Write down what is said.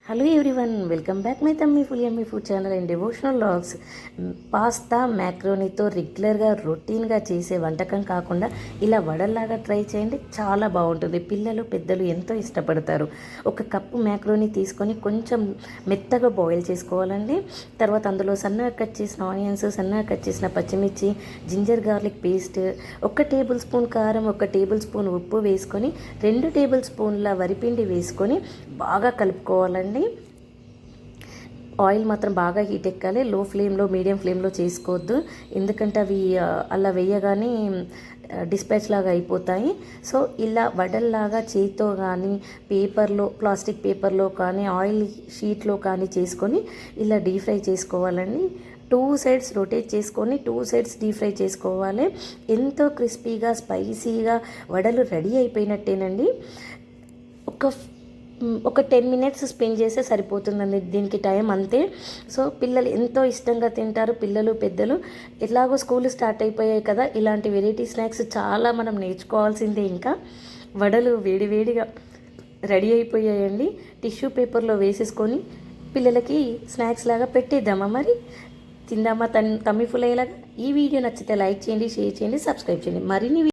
Hello everyone, welcome back my tummy full yummy food channel and devotional vlogs. Pasta మ్యాక్రోనీతో రెగ్యులర్గా రొటీన్గా చేసే వంటకం కాకుండా ఇలా వడల్లాగా ట్రై చేయండి, చాలా బాగుంటుంది. పిల్లలు పెద్దలు ఎంతో ఇష్టపడతారు. ఒక కప్పు మ్యాక్రోనీ తీసుకొని కొంచెం మెత్తగా బాయిల్ చేసుకోవాలండి. తర్వాత అందులో సన్నగా కట్ చేసిన ఆనియన్స్, సన్నగా కట్ చేసిన పచ్చిమిర్చి, ginger garlic paste, 1 tablespoon కారం, 1 టేబుల్ స్పూన్ ఉప్పు వేసుకొని 2 టేబుల్ స్పూన్ల వరిపిండి వేసుకొని బాగా కలుపుకోవాలండి. ఆయిల్ మాత్రం బాగా హీట్ ఎక్కాలి. లో ఫ్లేమ్లో, మీడియం ఫ్లేమ్లో చేసుకోవద్దు, ఎందుకంటే అవి అలా వేయగానే డిస్పాచ్ లాగా అయిపోతాయి. సో ఇలా వడల్లాగా చేతితో కానీ, పేపర్లో, ప్లాస్టిక్ పేపర్లో కానీ, ఆయిల్ షీట్లో కానీ చేసుకొని ఇలా డీప్ ఫ్రై చేసుకోవాలండి. 2 సైడ్స్ రొటేట్ చేసుకొని 2 సైడ్స్ డీప్ ఫ్రై చేసుకోవాలి. ఎంతో క్రిస్పీగా, స్పైసీగా వడలు రెడీ అయిపోయినట్టేనండి. ఒక 10 మినిట్స్ స్పెండ్ చేస్తే సరిపోతుందండి, దీనికి టైం అంతే. సో పిల్లలు ఎంతో ఇష్టంగా తింటారు, పిల్లలు పెద్దలు. ఎట్లాగో స్కూల్ స్టార్ట్ అయిపోయాయి కదా, ఇలాంటి వెరైటీ స్నాక్స్ చాలా మనం నేర్చుకోవాల్సిందే. ఇంకా వడలు వేడివేడిగా రెడీ అయిపోయాయండి. టిష్యూ పేపర్లో వేసేసుకొని పిల్లలకి స్నాక్స్ లాగా పెట్టేద్దామా, మరి తిందామా తమ్మి ఫుల్ అయ్యేలాగా. ఈ వీడియో నచ్చితే లైక్ చేయండి, షేర్ చేయండి, సబ్స్క్రైబ్ చేయండి. మరిన్ని